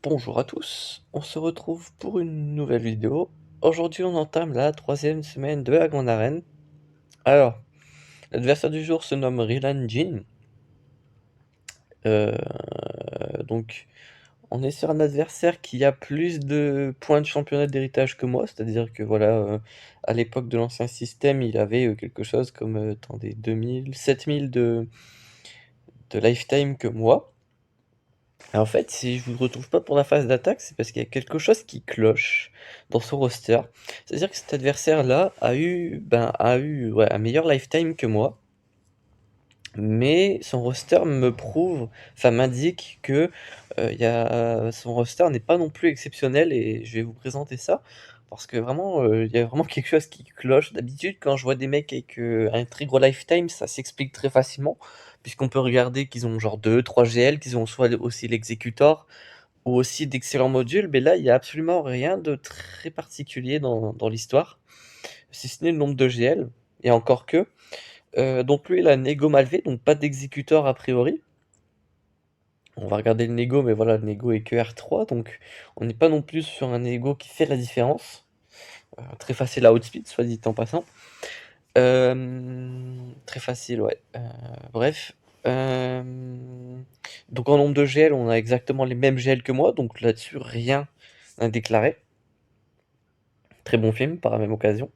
Bonjour à tous, on se retrouve pour une nouvelle vidéo. Aujourd'hui, on entame la troisième semaine de la Grande Arène. Alors, l'adversaire du jour se nomme Rilan Jin. Euh, donc, on est sur un adversaire qui a plus de points de championnat d'héritage que moi, c'est-à-dire que voilà, à l'époque de l'ancien système, il avait quelque chose comme attendez, 2000, 7000 de lifetime que moi. Et en fait, si je vous retrouve pas pour la phase d'attaque, c'est parce qu'il y a quelque chose qui cloche dans son roster. C'est-à-dire que cet adversaire-là a eu ouais, un meilleur lifetime que moi, mais son roster m'indique que son roster n'est pas non plus exceptionnel et je vais vous présenter ça parce que vraiment, il y a vraiment quelque chose qui cloche. D'habitude, quand je vois des mecs avec un très gros lifetime, ça s'explique très facilement, puisqu'on peut regarder qu'ils ont genre 2, 3 GL, qu'ils ont soit aussi l'exécutor ou aussi d'excellents modules, mais là, il y a absolument rien de très particulier dans l'histoire, si ce n'est le nombre de GL, et encore que. Donc lui, il a un ego Malvé, donc pas d'exécuteur a priori. On va regarder le nego, mais voilà, le nego est que R3, donc on n'est pas non plus sur un ego qui fait la différence. Très facile à outspeed, soit dit en passant. Très facile, ouais. Bref. Euh, donc en nombre de GL, on a exactement les mêmes GL que moi, donc là-dessus, rien à déclarer. Très bon film, par la même occasion.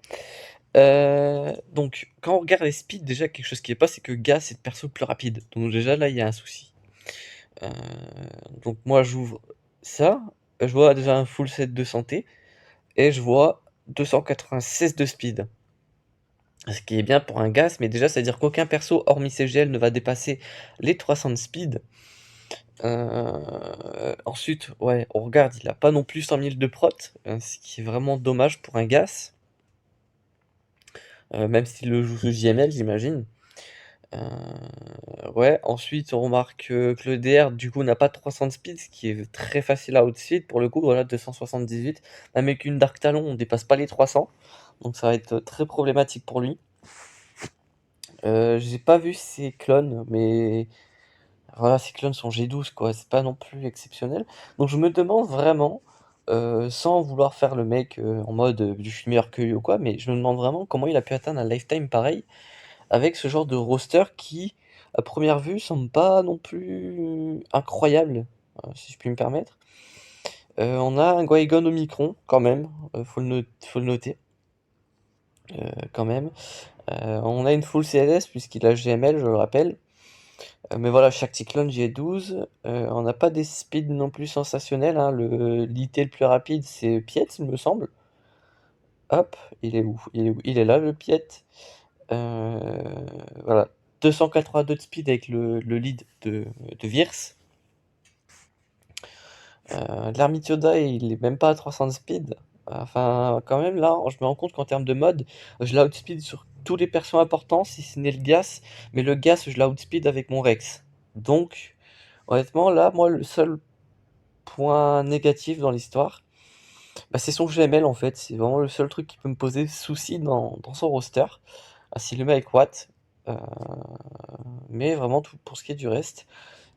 Donc, quand on regarde les speeds, déjà, quelque chose qui est pas, c'est que Gas est le perso le plus rapide. Donc déjà, là, il y a un souci. Euh, donc moi, j'ouvre ça. Je vois déjà un full set de santé. Et je vois 296 de speed. Ce qui est bien pour un Gas, mais déjà, c'est-à-dire qu'aucun perso, hormis CGL, ne va dépasser les 300 de speed. Ensuite, ouais, on regarde, il a pas non plus 100 000 de prot, ce qui est vraiment dommage pour un Gas. Même s'il le joue sous JML, j'imagine. Ouais, ensuite on remarque que le DR du coup n'a pas 300 de speed, ce qui est très facile à outspeed pour le coup, voilà 278. Même avec une Dark Talon, on dépasse pas les 300, donc ça va être très problématique pour lui. J'ai pas vu ses clones, mais voilà, ses clones sont G12 quoi, c'est pas non plus exceptionnel. Donc je me demande vraiment, sans vouloir faire le mec en mode je suis meilleur que lui ou quoi, mais je me demande vraiment comment il a pu atteindre un lifetime pareil avec ce genre de roster qui, à première vue, semble pas non plus incroyable, si je puis me permettre. On a un Qui-Gon Omicron, quand même, faut le noter, quand même. On a une full CLS, puisqu'il a GML, je le rappelle. Mais voilà, chaque cyclone J12. On n'a pas des speeds non plus sensationnels, hein. L'IT le plus rapide, c'est Piet, il me semble. Hop, il est où? Il est où? Il est là, le Piet. Voilà, 282 de speed avec le lead de Virs. L'Armitioda, il est même pas à 300 de speed. Enfin, quand même, là, je me rends compte qu'en termes de mode, je l'outspeed sur tous les persos importants, si ce n'est le Gas. Mais le Gas, je l'outspeed avec mon Rex. Donc, honnêtement, là, moi, le seul point négatif dans l'histoire, c'est son GML en fait. C'est vraiment le seul truc qui peut me poser souci dans son roster. Si le met avec Watt. Euh, mais vraiment, tout, pour ce qui est du reste,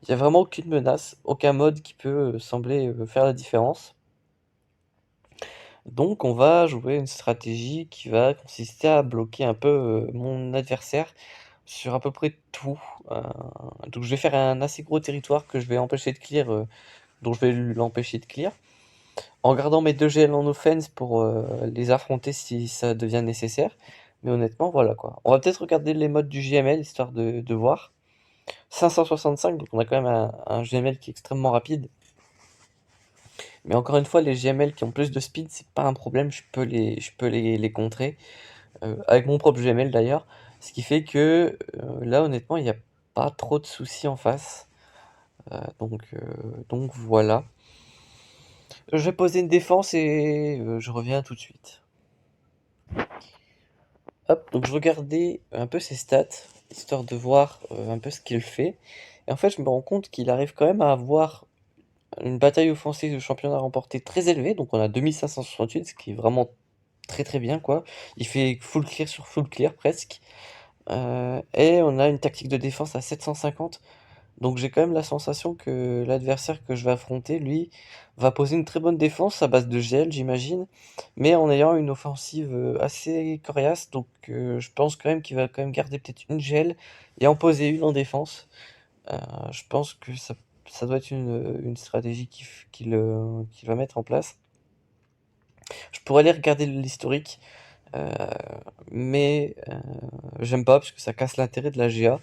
il n'y a vraiment aucune menace, aucun mode qui peut sembler faire la différence. Donc on va jouer une stratégie qui va consister à bloquer un peu mon adversaire sur à peu près tout. Euh, donc je vais faire un assez gros territoire que je vais empêcher de clear, dont je vais l'empêcher de clear, en gardant mes 2 GL en offense pour les affronter si ça devient nécessaire. Mais honnêtement, voilà quoi. On va peut-être regarder les modes du JML histoire de voir. 565, donc on a quand même un GML qui est extrêmement rapide. Mais encore une fois, les GML qui ont plus de speed, c'est pas un problème, je peux les contrer. Avec mon propre GML d'ailleurs. Ce qui fait que là, honnêtement, il n'y a pas trop de soucis en face. Donc voilà. Je vais poser une défense et je reviens tout de suite. Hop, donc je regardais un peu ses stats, histoire de voir un peu ce qu'il fait. Et en fait, je me rends compte qu'il arrive quand même à avoir une bataille offensive de championnat remportée très élevée. Donc on a 2568, ce qui est vraiment très très bien quoi. Il fait full clear sur full clear presque. Et on a une tactique de défense à 750. Donc j'ai quand même la sensation que l'adversaire que je vais affronter, lui, va poser une très bonne défense à base de gel, j'imagine, mais en ayant une offensive assez coriace. Donc je pense quand même qu'il va quand même garder peut-être une gel et en poser une en défense. Euh, je pense que ça doit être une stratégie qu'il va mettre en place. Je pourrais aller regarder l'historique, euh, mais j'aime pas parce que ça casse l'intérêt de la GA.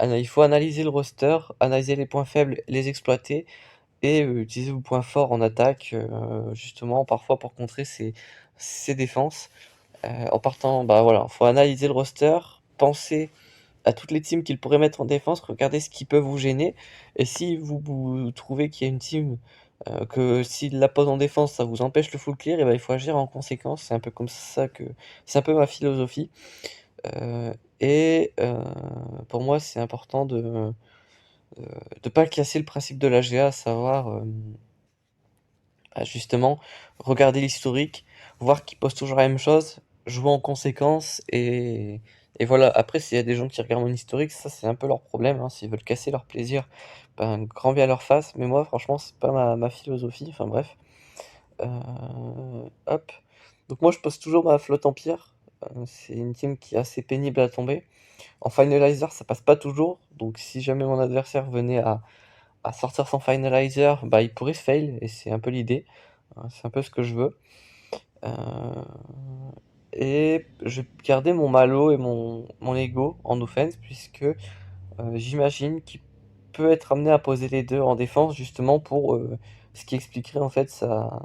Il faut analyser le roster, analyser les points faibles, les exploiter et utiliser vos points forts en attaque, justement, parfois pour contrer ces défenses. En partant, bah voilà, faut analyser le roster, penser à toutes les teams qu'ils pourraient mettre en défense, regardez ce qui peut vous gêner. Et si vous trouvez qu'il y a une team que s'il la pose en défense, ça vous empêche le full clear, et ben il faut agir en conséquence. C'est un peu comme ça que c'est un peu ma philosophie. Euh, pour moi, c'est important de pas casser le principe de la GA, à savoir justement regarder l'historique, voir qu'ils postent toujours la même chose, jouer en conséquence et voilà. Après, s'il y a des gens qui regardent mon historique, ça c'est un peu leur problème, hein. S'ils veulent casser leur plaisir, ben, grand bien leur face. Mais moi, franchement, c'est pas ma philosophie. Enfin bref. Hop. Donc moi, je poste toujours ma flotte empire. C'est une team qui est assez pénible à tomber. En finalizer, ça passe pas toujours. Donc si jamais mon adversaire venait à sortir son finalizer, bah, il pourrait fail, et c'est un peu l'idée. C'est un peu ce que je veux. Euh, et je vais garder mon Malo et mon Ego en offense, puisque j'imagine qu'il peut être amené à poser les deux en défense, justement pour ce qui expliquerait en fait sa-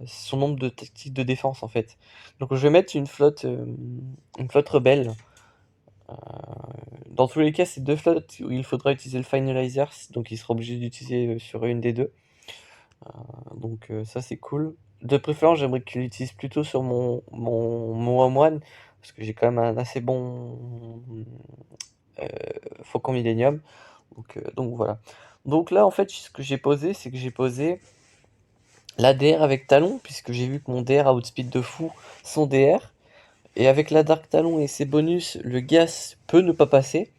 son nombre de tactiques de défense en fait. Donc je vais mettre une flotte rebelle. Euh, Dans tous les cas, c'est deux flottes où il faudra utiliser le finalizer, donc il sera obligé d'utiliser sur une des deux. Donc ça c'est cool. De préférence, j'aimerais qu'il l'utilise plutôt sur mon Home One, parce que j'ai quand même un assez bon euh, Faucon Millenium. Donc voilà. Donc là, en fait, ce que j'ai posé, c'est que j'ai posé l'ADR avec Talon, puisque j'ai vu que mon DR a outspeed de fou son DR. Et avec la Dark Talon et ses bonus, le gas peut ne pas passer.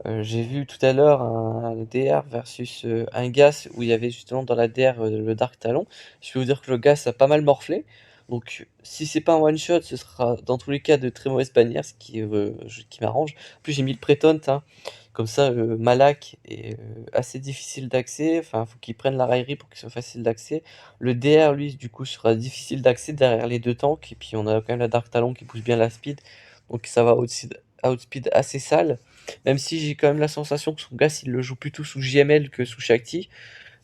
J'ai vu tout à l'heure un DR versus un gas où il y avait justement dans la DR le Dark Talon. Je peux vous dire que le gas a pas mal morflé. Donc si c'est pas un one shot, ce sera dans tous les cas de très mauvaises bannières, qui m'arrange. En plus j'ai mis le Prétont, hein. Comme ça Malak est assez difficile d'accès. Enfin, faut qu'il prenne la raillerie pour qu'il soit facile d'accès. Le DR lui du coup sera difficile d'accès derrière les deux tanks. Et puis on a quand même la Dark Talon qui pousse bien la speed. Donc ça va outspeed assez sale. Même si j'ai quand même la sensation que son gas, il le joue plutôt sous JML que sous Shakti.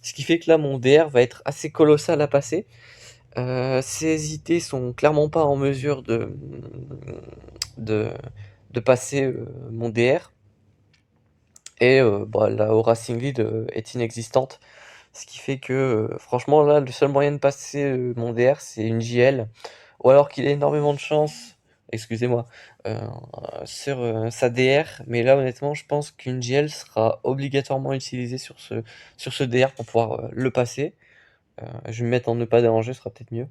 Ce qui fait que là, mon DR va être assez colossal à passer. Ces IT sont clairement pas en mesure de, de passer mon DR. Et bah, la aura Singlead est inexistante. Ce qui fait que, franchement, là, le seul moyen de passer mon DR, c'est une JL. Ou alors qu'il ait énormément de chance, excusez-moi, euh, sur sa DR. Mais là, honnêtement, je pense qu'une GL sera obligatoirement utilisée sur ce DR pour pouvoir le passer. Je vais me mettre en ne pas déranger, ce sera peut-être mieux.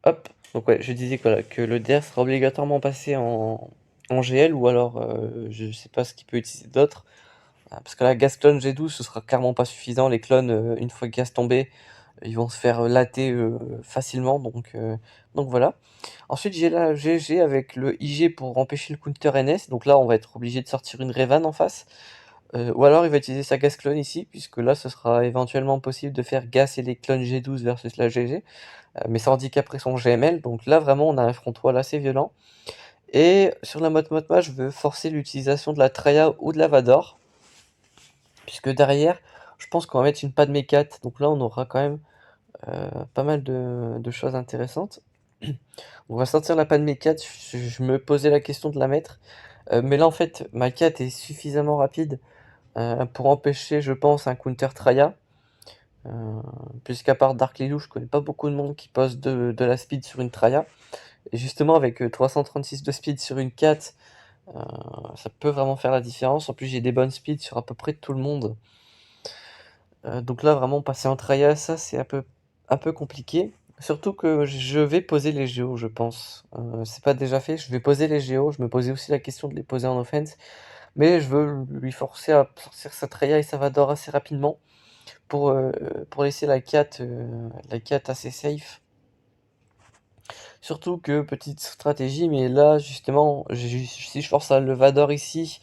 Hop, donc ouais, je disais que, voilà, que le DR sera obligatoirement passé en GL, ou alors je sais pas ce qu'il peut utiliser d'autre. Parce que là, Gas Clone G12, ce sera clairement pas suffisant. Les clones, une fois Gas tombé, ils vont se faire latter facilement. Donc voilà. Ensuite, j'ai la GG avec le IG pour empêcher le counter NS. Donc là, on va être obligé de sortir une Revan en face. Ou alors, il va utiliser sa Gas Clone ici, puisque là, ce sera éventuellement possible de faire Gas et les clones G12 versus la GG. Mais ça handicaperait son GML. Donc là, vraiment, on a un front wall assez violent. Et sur la mode Motma, je veux forcer l'utilisation de la Traya ou de la Vador. Puisque derrière, je pense qu'on va mettre une Padmé 4. Donc là, on aura quand même pas mal de choses intéressantes. On va sortir la Padmé 4. Je me posais la question de la mettre. Mais là, en fait, ma 4 est suffisamment rapide pour empêcher, je pense, un counter Traya. Puisqu'à part Dark Lilou, je connais pas beaucoup de monde qui pose de la speed sur une Traya. Et justement, avec 336 de speed sur une 4, ça peut vraiment faire la différence. En plus, j'ai des bonnes speeds sur à peu près tout le monde. Donc là, vraiment, passer en Traya, ça, c'est un peu compliqué. Surtout que je vais poser les géos, je pense. C'est pas déjà fait, je vais poser les géos. Je me posais aussi la question de les poser en offense, mais je veux lui forcer à sortir sa Traya et sa Vador assez rapidement pour laisser la 4 assez safe. Surtout que, petite stratégie, mais là, justement, si je force le Vador ici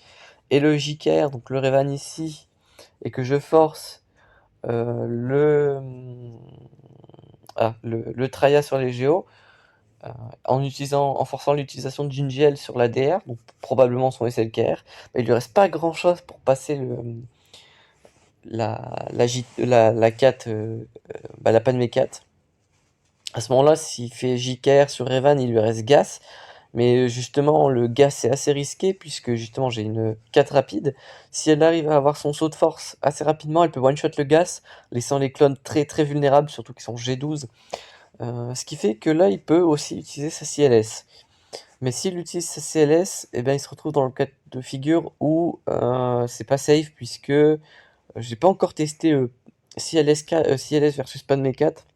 et le Jiker, donc le Revan ici, et que je force le Traya sur les géos, en forçant l'utilisation de Gingiel sur la DR, donc probablement son SLKR, bah, il lui reste pas grand chose pour passer la 4, la Padmé 4. À ce moment-là, s'il fait JKR sur Revan, il lui reste Gas. Mais justement, le Gas c'est assez risqué puisque justement j'ai une 4 rapide. Si elle arrive à avoir son saut de force assez rapidement, elle peut one-shot le Gas, laissant les clones très très vulnérables, surtout qu'ils sont G12. Ce qui fait que là, il peut aussi utiliser sa CLS. Mais s'il utilise sa CLS, eh ben, il se retrouve dans le cas de figure où c'est pas safe puisque j'ai pas encore testé CLS versus Padmé 4.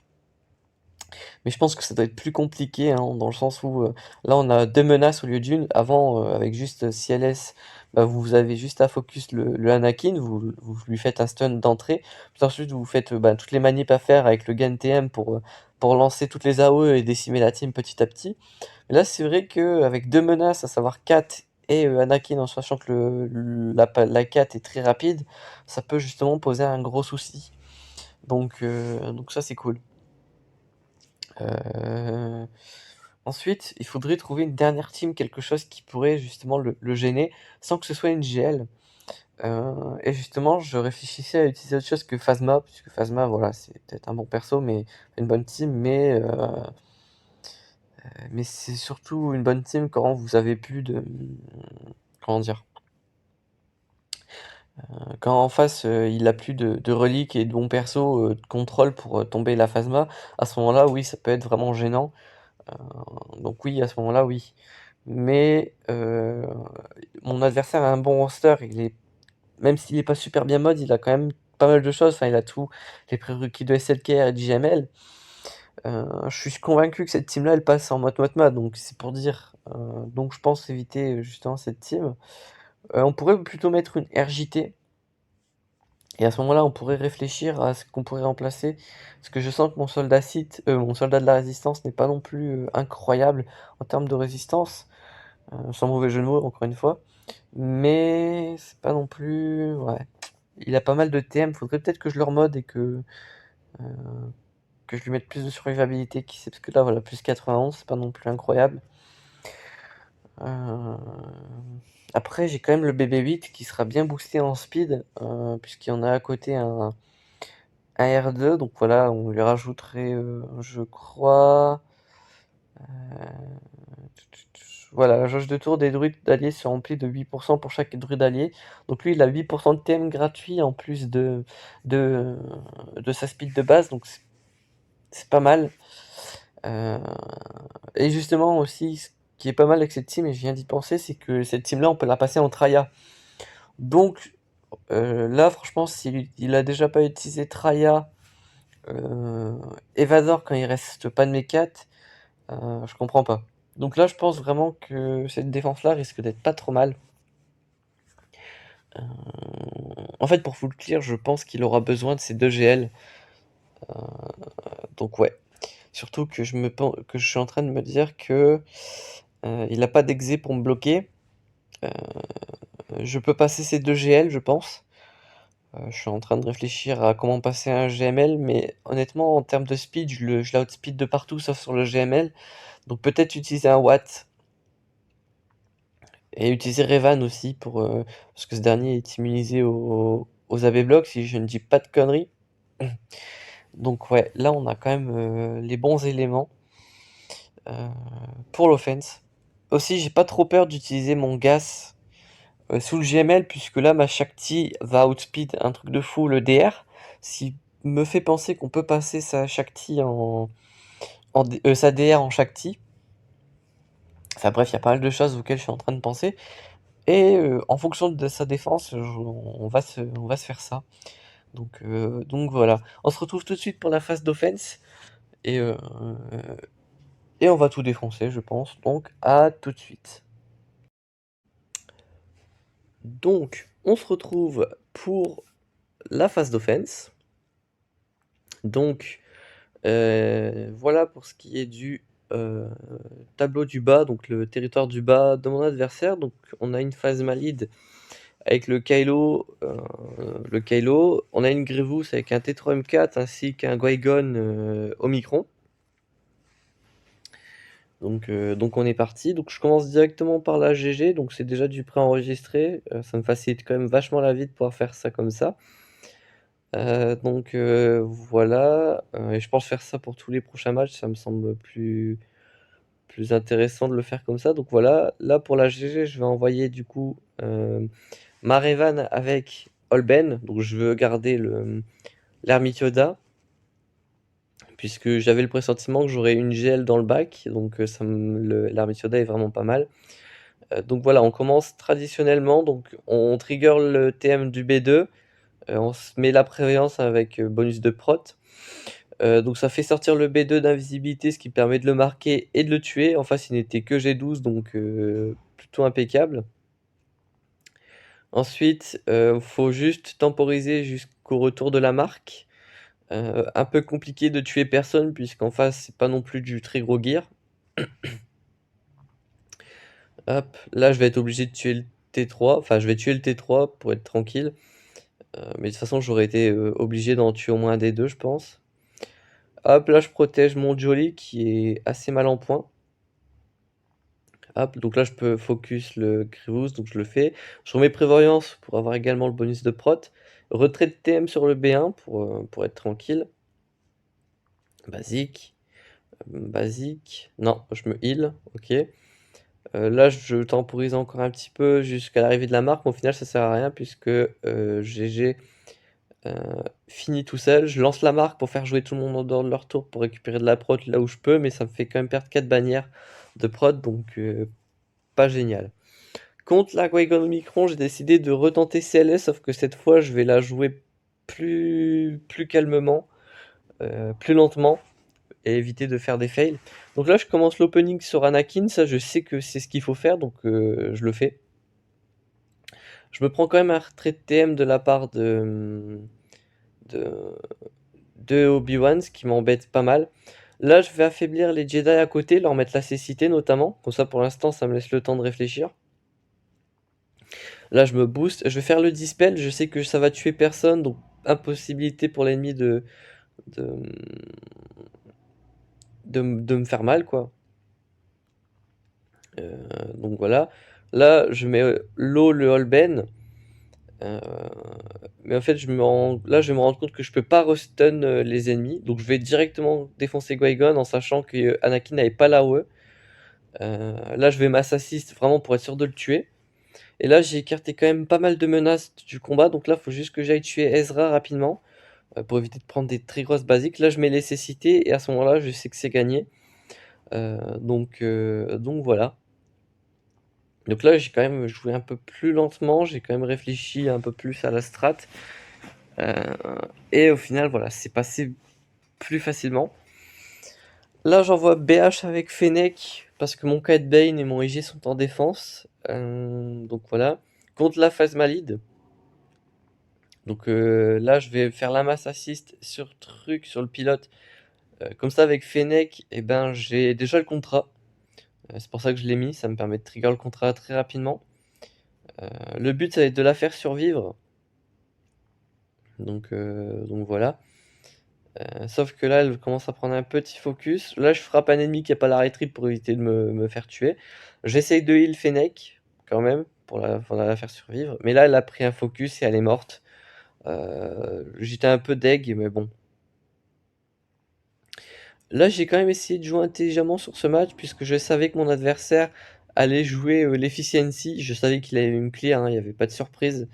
Mais je pense que ça doit être plus compliqué, hein, dans le sens où là on a deux menaces au lieu d'une. Avant, avec juste CLS, bah, vous avez juste à focus le Anakin, vous lui faites un stun d'entrée, puis ensuite vous faites toutes les manips à faire avec le Gun TM pour lancer toutes les AOE et décimer la team petit à petit. Mais là c'est vrai qu'avec deux menaces, à savoir Kat et Anakin, en sachant que la Kat est très rapide, ça peut justement poser un gros souci. Donc ça c'est cool. Euh, Ensuite, il faudrait trouver une dernière team, quelque chose qui pourrait justement le gêner, sans que ce soit une GL. Et justement, je réfléchissais à utiliser autre chose que Phasma, puisque Phasma, voilà, c'est peut-être un bon perso, mais une bonne team, mais c'est surtout une bonne team quand vous avez plus de... Comment dire? Quand en face, il a plus de reliques et de bons persos de contrôle pour tomber la Phasma, à ce moment-là, oui, ça peut être vraiment gênant. Donc oui, à ce moment-là, oui. Mais mon adversaire a un bon roster, même s'il n'est pas super bien mode, il a quand même pas mal de choses. Enfin, il a tous les prérequis de SLKR et de JML. Je suis convaincu que cette team-là, elle passe en mode donc c'est pour dire. Donc je pense éviter justement cette team. On pourrait plutôt mettre une RJT. Et à ce moment-là, on pourrait réfléchir à ce qu'on pourrait remplacer. Parce que je sens que mon soldat de la résistance n'est pas non plus incroyable en termes de résistance. Sans mauvais jeu de mots, encore une fois. Mais c'est pas non plus... Ouais. Il a pas mal de TM, faudrait peut-être que je le remode et euh, que je lui mette plus de survivabilité, qui sait, parce que là, voilà, plus 91, c'est pas non plus incroyable. Euh, Après, j'ai quand même le BB-8 qui sera bien boosté en speed, puisqu'il y en a à côté un R2, donc voilà, on lui rajouterait, je crois... Voilà, la jauge de tour des druides alliés se remplit de 8% pour chaque druide allié. Donc lui, il a 8% de TM gratuit en plus de, de sa speed de base, donc c'est pas mal. Euh, et justement aussi, ce qui est pas mal avec cette team, et je viens d'y penser, c'est que cette team-là, on peut la passer en Traya. Donc là, franchement, s'il il a déjà pas utilisé Traya, Evador quand il reste pas de mécat, je comprends pas. Donc là, je pense vraiment que cette défense-là risque d'être pas trop mal. En fait, pour full clear, je pense qu'il aura besoin de ces 2 GL. Donc ouais. Surtout que que je suis en train de me dire que il a pas d'exé pour me bloquer. Euh, je peux passer ces 2 GL, je pense. Je suis en train de réfléchir à comment passer un GML, mais honnêtement, en termes de speed, je l'outspeed de partout sauf sur le GML. Donc peut-être utiliser un Watt et utiliser Revan aussi parce que ce dernier est immunisé aux AB blocs, si je ne dis pas de conneries. Donc ouais, là on a quand même les bons éléments euh, pour l'offense. Aussi, j'ai pas trop peur d'utiliser mon gas sous le GML, puisque là ma Shakti va outspeed un truc de fou le DR. Ce qui me fait penser qu'on peut passer sa Shakti sa DR en Shakti. Enfin bref, il y a pas mal de choses auxquelles je suis en train de penser. Et en fonction de sa défense, on va se faire ça. Donc voilà. On se retrouve tout de suite pour la phase d'offense. et heu et on va tout défoncer, je pense, donc à tout de suite. Donc on se retrouve pour la phase d'offense. Donc voilà pour ce qui est du, heu, tableau du bas, donc le territoire du bas de mon adversaire. Donc on a une phase Malide avec le Kylo. On a une Grievous avec un T3M4 ainsi qu'un Qui-Gon, Omicron. Donc on est parti. Donc je commence directement par la GG, donc c'est déjà du préenregistré, ça me facilite quand même vachement la vie de pouvoir faire ça comme ça. Voilà, et je pense faire ça pour tous les prochains matchs, ça me semble plus intéressant de le faire comme ça. Donc voilà, là pour la GG, je vais envoyer du coup, Marevan avec Holben, donc je veux garder l'ermite Yoda, puisque j'avais le pressentiment que j'aurais une GL dans le bac, donc ça me l'ermite Yoda est vraiment pas mal. Donc voilà, on commence traditionnellement, donc on trigger le TM du B2, on se met la prévoyance avec, bonus de prot. Donc ça fait sortir le B2 d'invisibilité, ce qui permet de le marquer et de le tuer. En face, il n'était que G12, donc plutôt impeccable. Ensuite, faut juste temporiser jusqu'au retour de la marque. Un peu compliqué de tuer personne puisqu'en face, c'est pas non plus du très gros gear. Hop, là, je vais être obligé de tuer le T3. Enfin, je vais tuer le T3 pour être tranquille. Mais de toute façon, j'aurais été, obligé d'en tuer au moins des deux, je pense. Hop, là, je protège mon Jolly qui est assez mal en point. Hop, donc là, je peux focus le Grievous, donc je le fais. Je remets prévoyance pour avoir également le bonus de prot. Retrait de TM sur le B1 pour être tranquille. Basique. Basique. Non, je me heal, ok. Là, je temporise encore un petit peu jusqu'à l'arrivée de la marque, mais au final, ça sert à rien puisque GG finit tout seul. Je lance la marque pour faire jouer tout le monde en dehors de leur tour pour récupérer de la prot là où je peux, mais ça me fait quand même perdre 4 bannières de prot, donc pas génial. Contre la Qui-Gon Omicron, j'ai décidé de retenter CLS, sauf que cette fois, je vais la jouer plus calmement, plus lentement, et éviter de faire des fails. Donc là, je commence l'opening sur Anakin, ça je sais que c'est ce qu'il faut faire, donc je le fais. Je me prends quand même un retrait de TM de la part de, de Obi-Wan, ce qui m'embête pas mal. Là, je vais affaiblir les Jedi à côté, leur mettre la cécité notamment. Comme ça, pour l'instant, ça me laisse le temps de réfléchir. Là, je me booste. Je vais faire le dispel. Je sais que ça va tuer personne, donc impossibilité pour l'ennemi de, de me faire mal, quoi. Euh, donc voilà. Là, je mets l'eau, le Holben. Euh, mais en fait, là, je vais me rendre compte que je peux pas restun les ennemis. Donc, je vais directement défoncer Qui-Gon en sachant que Anakin n'avait pas l'AOE. Là, je vais m'assassin vraiment pour être sûr de le tuer. Et là, j'ai écarté quand même pas mal de menaces du combat. Donc là, il faut juste que j'aille tuer Ezra rapidement pour éviter de prendre des très grosses basiques. Là, je mets les cécités et à ce moment-là, je sais que c'est gagné. Donc voilà. Donc là, j'ai quand même joué un peu plus lentement. J'ai quand même réfléchi un peu plus à la strat. Euh, et au final, voilà, c'est passé plus facilement. Là, j'envoie BH avec Fennec parce que mon Cat Bane et mon IG sont en défense. Donc voilà. Contre la phase Malide. Donc là, je vais faire la masse assist sur le pilote. Comme ça, avec Fennec, eh ben, j'ai déjà le contrat. C'est pour ça que je l'ai mis. Ça me permet de trigger le contrat très rapidement. Le but, ça va être de la faire survivre. Donc voilà. Sauf que là, elle commence à prendre un petit focus. Là, je frappe un ennemi qui n'a pas la trip pour éviter de me faire tuer. J'essaye de heal Fennec, quand même, pour la faire survivre. Mais là, elle a pris un focus et elle est morte. J'étais un peu deg, mais bon. Là, j'ai quand même essayé de jouer intelligemment sur ce match, puisque je savais que mon adversaire allait jouer l'efficiency. Je savais qu'il allait me clear, hein, il n'y avait pas de surprise.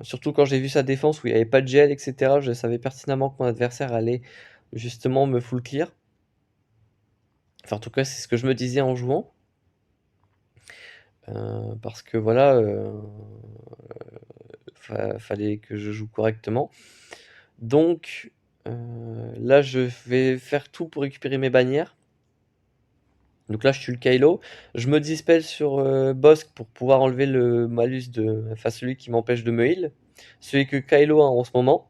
Surtout quand j'ai vu sa défense où il n'y avait pas de gel, etc. Je savais pertinemment que mon adversaire allait justement me full clear. Enfin, en tout cas, c'est ce que je me disais en jouant. Parce que voilà, fallait que je joue correctement. Donc, Là, je vais faire tout pour récupérer mes bannières. Donc là, je tue le Kylo. Je me dispelle sur Bossk pour pouvoir enlever le malus enfin celui qui m'empêche de me heal. Celui que Kylo a en ce moment.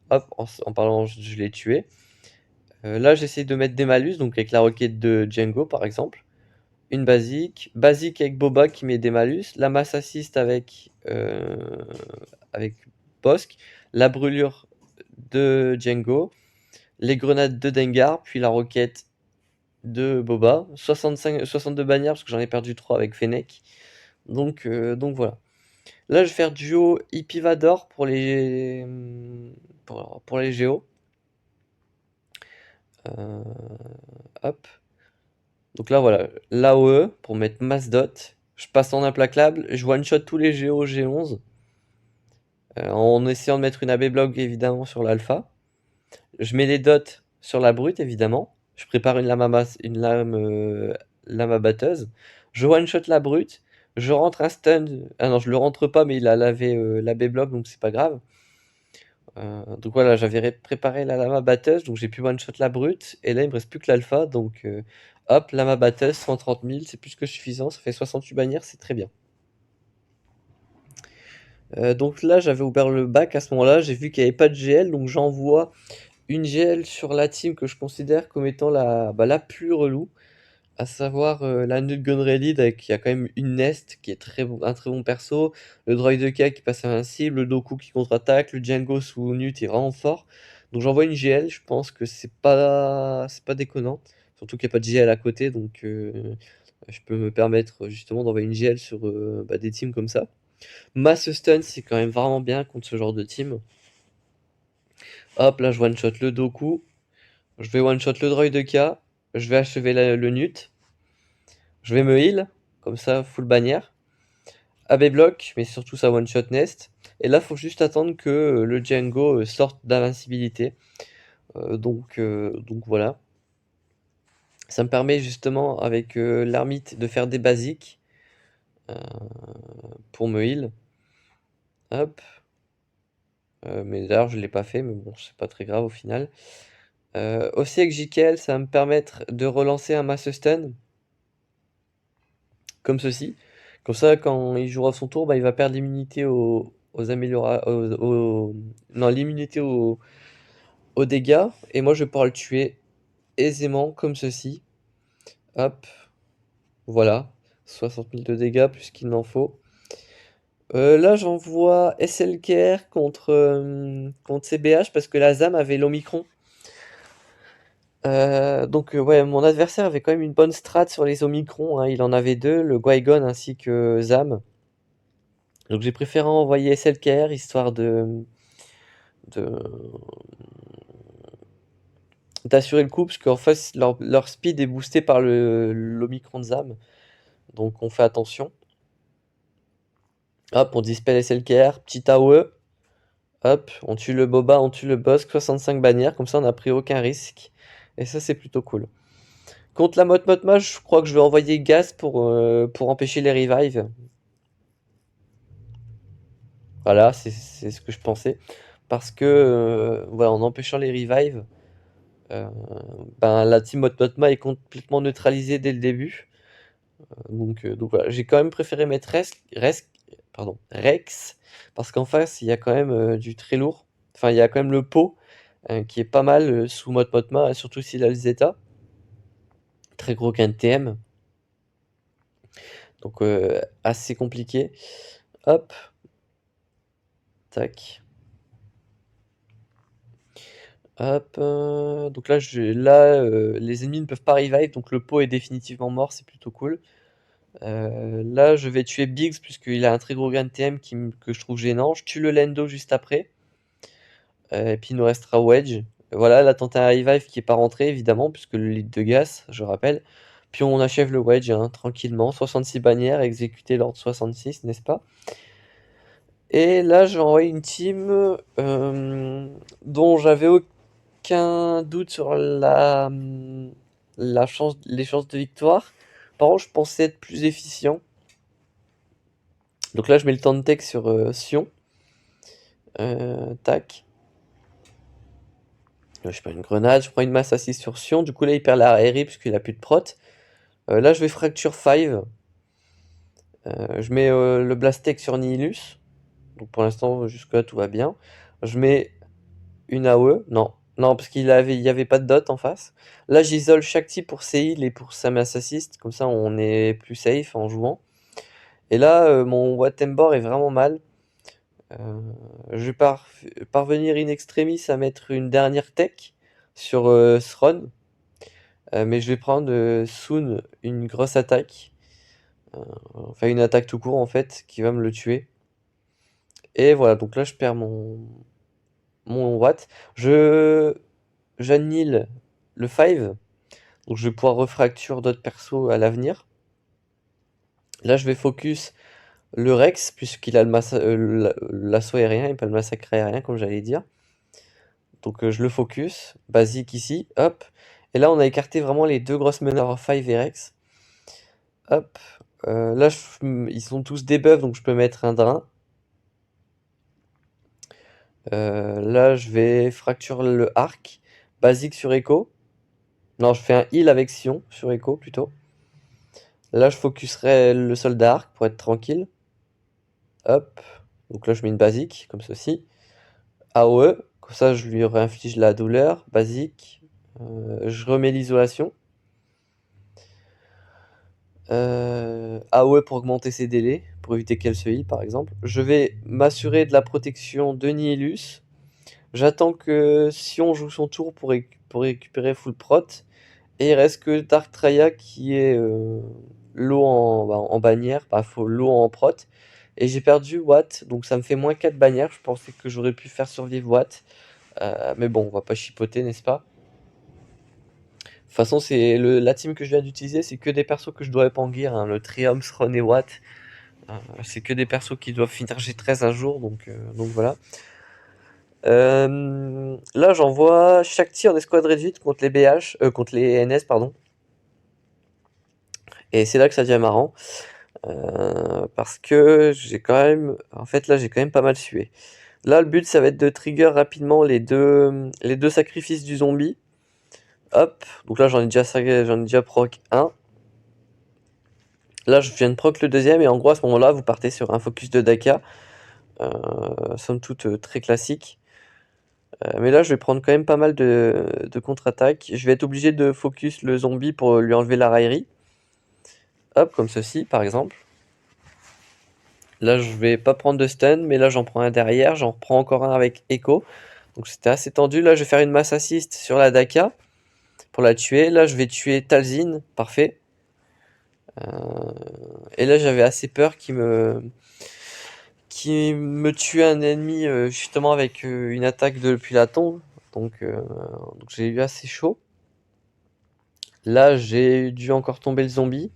Hop, en parlant, je l'ai tué. Là, j'essaie de mettre des malus, donc avec la roquette de Django par exemple. Une basique. Basique avec Boba qui met des malus. La masse assist avec Bossk. La brûlure de Django. Les grenades de Dengar. Puis la roquette de Boba. 62 bannières parce que j'en ai perdu 3 avec Fennec. Donc voilà. Là, je vais faire duo Hippie-Vador pour les géos. Hop. Donc là, voilà. L'AOE pour mettre masse dot. Je passe en implacable. Je one-shot tous les géos G11. En essayant de mettre une AB block évidemment sur l'alpha. Je mets les dots sur la brute évidemment. Je prépare lame batteuse. Je one-shot la brute. Je rentre un stun. Ah non, je le rentre pas, mais il a lavé l'AB block, donc c'est pas grave. Donc voilà, j'avais préparé la lama batteuse, donc j'ai pu one-shot la brute. Et là, il me reste plus que l'alpha, donc hop, lama batteuse, 130 000, c'est plus que suffisant. Ça fait 68 bannières, c'est très bien. Donc là, j'avais ouvert le bac à ce moment-là. J'ai vu qu'il n'y avait pas de GL, donc j'envoie une GL sur la team que je considère comme étant la plus relou, à savoir la Nut Gun Rayleigh qui a quand même une Nest qui est un très bon perso, le Droid de K qui passe invincible, le Doku qui contre-attaque, le Django sous Nut est vraiment fort. Donc j'envoie une GL, je pense que c'est pas déconnant, surtout qu'il n'y a pas de GL à côté, donc je peux me permettre justement d'envoyer une GL sur des teams comme ça. Mass Stun, c'est quand même vraiment bien contre ce genre de team. Hop, là je one-shot le Doku, je vais one-shot le Droid de K, je vais achever le Nut, je vais me heal, comme ça, full bannière. AB block, mais surtout sa one-shot nest. Et là, faut juste attendre que le Django sorte d'invincibilité. Donc voilà. Ça me permet justement avec l'ermite de faire des basiques pour me heal. Hop. Mais d'ailleurs, je ne l'ai pas fait, mais bon, c'est pas très grave au final. Aussi avec JKL, ça va me permettre de relancer un mass stun. Comme ceci. Comme ça, quand il jouera son tour, il va perdre l'immunité aux améliorations. Non, l'immunité aux dégâts. Et moi, je vais pouvoir le tuer aisément, comme ceci. Hop. Voilà. 60 000 de dégâts, plus qu'il n'en faut. Là, j'envoie SLKR contre CBH parce que la ZAM avait l'Omicron. Donc ouais, mon adversaire avait quand même une bonne strat sur les Omicron, hein. Il en avait deux, le Qui-Gon ainsi que ZAM. Donc j'ai préféré envoyer SLKR histoire d'assurer le coup, parce qu'en fait leur speed est boosté par l'Omicron de ZAM. Donc on fait attention. Hop, on dispel SLKR, petit AOE. Hop, on tue le Boba, on tue le Bossk, 65 bannières, comme ça on n'a pris aucun risque. Et ça c'est plutôt cool. Contre la Motma, je crois que je vais envoyer Gaz pour empêcher les revives. Voilà, c'est ce que je pensais. Parce que voilà, en empêchant les revives, la team Motma est complètement neutralisée dès le début. Donc voilà, j'ai quand même préféré mettre Rex, parce qu'en face, il y a quand même du très lourd. Enfin, il y a quand même le pot qui est pas mal sous Motma, surtout s'il a le Zeta. Très gros qu'un TM. Donc assez compliqué. Hop. Tac. Hop. Donc là, les ennemis ne peuvent pas revive, donc le pot est définitivement mort, c'est plutôt cool. Là, je vais tuer Biggs puisqu'il a un très gros gain de TM que je trouve gênant. Je tue le Lando juste après. Et puis il nous restera Wedge. Voilà, là, tente un revive qui n'est pas rentré, évidemment, puisque le lead de gas, je rappelle. Puis on achève le Wedge hein, tranquillement. 66 bannières exécutées lors de 66, n'est-ce pas? Et là, je vais envoyer une team dont j'avais aucun doute sur les chances de victoire. Par contre, je pensais être plus efficient. Donc là, je mets le temps de tech sur Sion. Tac. Je prends une grenade, je prends une masse assise sur Sion. Du coup, là, il perd la RI puisqu'il a plus de prot. Là, je vais Fracture 5. Je mets le Blastech sur Nihilus. Donc pour l'instant, jusque-là, tout va bien. Je mets une AOE. Non, non, parce il y avait pas de dot en face. Là, j'isole Shakti pour ses heals et pour sa mass assist. Comme ça, on est plus safe en jouant. Et là, mon Watembor est vraiment mal. Je vais parvenir in extremis à mettre une dernière tech sur Thron. Mais je vais prendre soon une grosse attaque. Enfin, une attaque tout court en fait, qui va me le tuer. Et voilà, donc là je perds mon Watt. J'annule le 5. Donc je vais pouvoir refracture d'autres persos à l'avenir. Là je vais focus le Rex, puisqu'il a l'assaut aérien et pas le massacre aérien, comme j'allais dire. Donc je le focus, basique ici, hop. Et là on a écarté vraiment les deux grosses meneurs 5 et Rex. Hop. Là ils sont tous debuff, donc je peux mettre un drain. Là je vais fracture le arc, basique sur Echo. Non, je fais un heal avec Sion sur Echo plutôt. Là je focuserai le soldat arc pour être tranquille. Hop. Donc là je mets une basique, comme ceci. AOE, comme ça je lui réinflige la douleur, basique. Je remets l'isolation. AOE pour augmenter ses délais, pour éviter qu'elle se heal par exemple. Je vais m'assurer de la protection de Nihilus. J'attends que Sion joue son tour pour récupérer full prot. Et il reste que Dark Traya qui est low en bannière, low en prot. Et j'ai perdu Watt, donc ça me fait moins 4 bannières. Je pensais que j'aurais pu faire survivre Watt. Mais bon, on va pas chipoter, n'est-ce pas? De toute façon, la team que je viens d'utiliser, c'est que des persos que je dois épanguir, hein. Le Triumph, Ron et Watt. C'est que des persos qui doivent finir G13 un jour, donc voilà. Là, j'envoie Shakti en escouade réduite contre les BH, contre les NS, pardon. Et c'est là que ça devient marrant. Parce que j'ai quand même... En fait, là, j'ai quand même pas mal sué. Là, le but, ça va être de trigger rapidement les deux sacrifices du zombie. Hop. Donc là, j'en ai déjà proc 1. Là, je viens de proc le deuxième. Et en gros, à ce moment-là, vous partez sur un focus de Daka. Somme toute très classique. Mais là, je vais prendre quand même pas mal de contre-attaques. Je vais être obligé de focus le zombie pour lui enlever la raillerie. Hop, comme ceci, par exemple. Là, je vais pas prendre de stun, mais là, j'en prends un derrière. J'en reprends encore un avec Echo. Donc, c'était assez tendu. Là, je vais faire une mass assist sur la Daka pour la tuer. Là, je vais tuer Talzin. Parfait. Et là, j'avais assez peur qu'il me tue un ennemi justement avec une attaque depuis la tombe. Donc j'ai eu assez chaud. Là, j'ai dû encore tomber le zombie.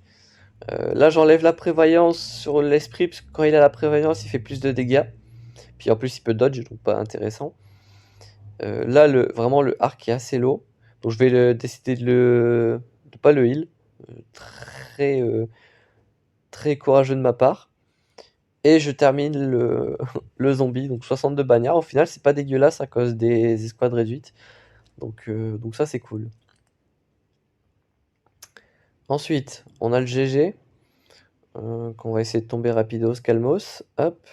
Là, j'enlève la prévoyance sur l'esprit, parce que quand il a la prévoyance, il fait plus de dégâts. Puis en plus, il peut dodge, donc pas intéressant. Là, vraiment, le arc est assez low. Donc je vais décider de pas le heal. Très, très courageux de ma part. Et je termine le zombie, donc 62 bagnards. Au final, c'est pas dégueulasse à cause des escouades réduites. Donc ça, c'est cool. Ensuite, on a le GG. Qu'on va essayer de tomber rapidos, calmos. Hop.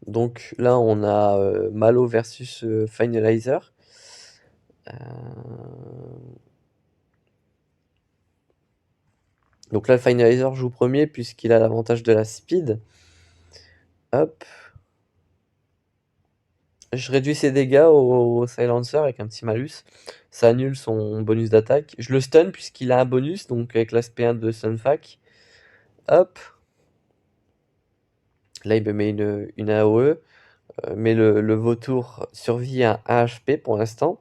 Donc là, on a Malo versus Finalizer. Donc là, le Finalizer joue premier puisqu'il a l'avantage de la speed. Hop. Je réduis ses dégâts au Silencer avec un petit malus. Ça annule son bonus d'attaque. Je le stun puisqu'il a un bonus, donc avec l'aspect 1 de Sunfac. Hop. Là, il me met une AOE. Mais le vautour survit à 1 HP pour l'instant.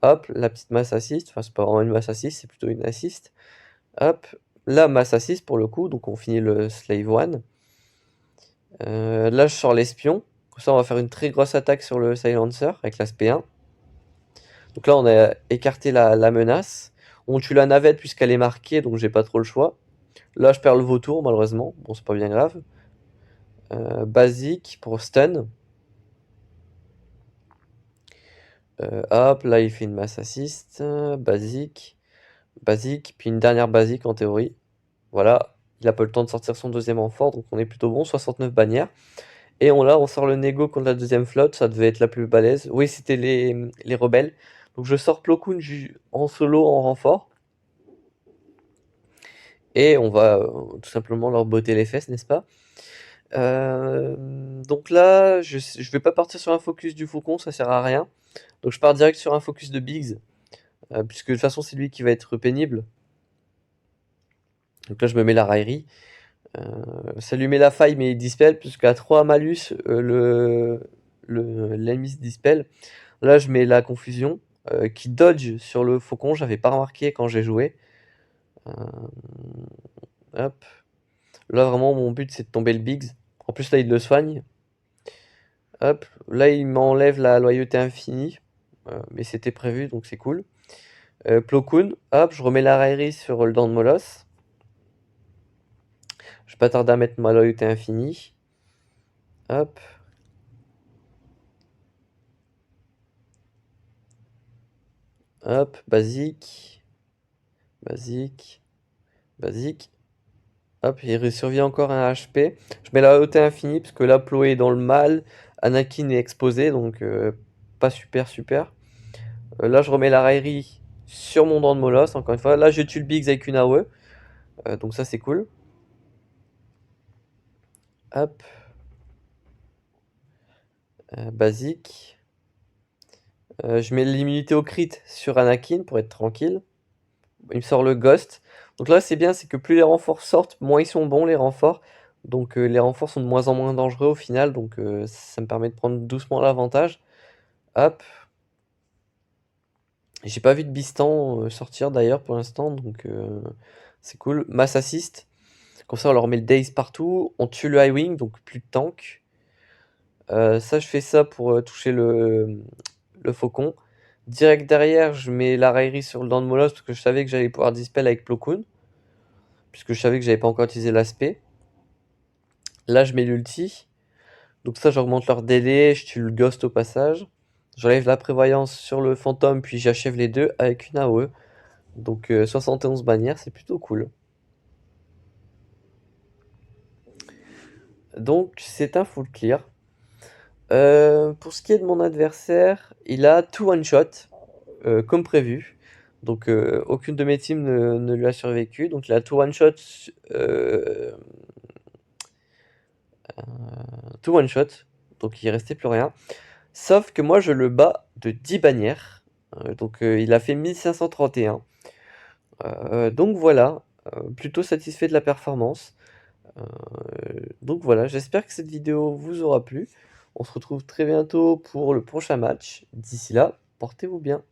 Hop, la petite masse assist. Enfin, c'est pas vraiment une masse assist, c'est plutôt une assist. Hop, la masse assist pour le coup. Donc, on finit le Slave 1. Là, je sors l'espion. Comme ça, on va faire une très grosse attaque sur le Silencer avec l'aspect 1. Donc là, on a écarté la menace. On tue la navette puisqu'elle est marquée, donc j'ai pas trop le choix. Là, je perds le vautour, malheureusement. Bon, c'est pas bien grave. Basique pour stun. Hop, là il fait une masse assist, basique, basique, puis une dernière basique en théorie. Voilà, il a pas le temps de sortir son deuxième renfort, donc on est plutôt bon, 69 bannières. Et on sort le négo contre la deuxième flotte, ça devait être la plus balèze. Oui, c'était les rebelles. Donc je sors Plo Koon en solo, en renfort. Et on va tout simplement leur botter les fesses, n'est-ce pas? Donc là, je vais pas partir sur un focus du faucon, ça sert à rien. Donc je pars direct sur un focus de Biggs, puisque de toute façon c'est lui qui va être pénible. Donc là je me mets la raillerie. Ça lui met la faille mais il dispel, puisqu'à 3 malus l'ennemi se dispel. Là je mets la confusion, qui dodge sur le faucon, j'avais pas remarqué quand j'ai joué. Hop. Là vraiment mon but c'est de tomber le Biggs. En plus là il le soigne. Hop, là il m'enlève la loyauté infinie, mais c'était prévu donc c'est cool. Plo Koon, hop, je remets la raillerie sur le dent de Molosse. Je vais pas tarder à mettre ma loyauté infinie. Hop. Hop, basique. Basique. Basique. Hop, il survit encore un HP. Je mets la loyauté infinie parce que là Plo est dans le mal. Anakin est exposé donc pas super super. Là je remets la raillerie sur mon dent de Molosse encore une fois. Là je tue le Biggs avec une AOE. Donc ça c'est cool. Hop. Basique. Je mets l'immunité au crit sur Anakin pour être tranquille. Il me sort le Ghost. Donc là, c'est bien, c'est que plus les renforts sortent, moins ils sont bons les renforts. Donc les renforts sont de moins en moins dangereux au final. Donc ça me permet de prendre doucement l'avantage. Hop. J'ai pas vu de Bistan sortir d'ailleurs pour l'instant. Donc c'est cool. Mass assist. Comme ça, on leur met le Daze partout. On tue le High Wing, donc plus de tank. Ça, je fais ça pour toucher le faucon. Direct derrière, je mets la raillerie sur le dent de Molosse parce que je savais que j'allais pouvoir dispel avec Plo Koon. Puisque je savais que j'avais pas encore utilisé l'aspect. Là, je mets l'ulti. Donc ça, j'augmente leur délai, je tue le ghost au passage. J'enlève la prévoyance sur le fantôme, puis j'achève les deux avec une AOE. Donc 71 bannières, c'est plutôt cool. Donc c'est un full clear. Pour ce qui est de mon adversaire, il a tout one shot, comme prévu. Donc aucune de mes teams ne lui a survécu. Donc il a tout one shot, tout one shot. Donc il restait plus rien. Sauf que moi je le bats de 10 bannières. Donc il a fait 1531. Donc voilà, plutôt satisfait de la performance. Donc voilà, j'espère que cette vidéo vous aura plu. On se retrouve très bientôt pour le prochain match. D'ici là, portez-vous bien.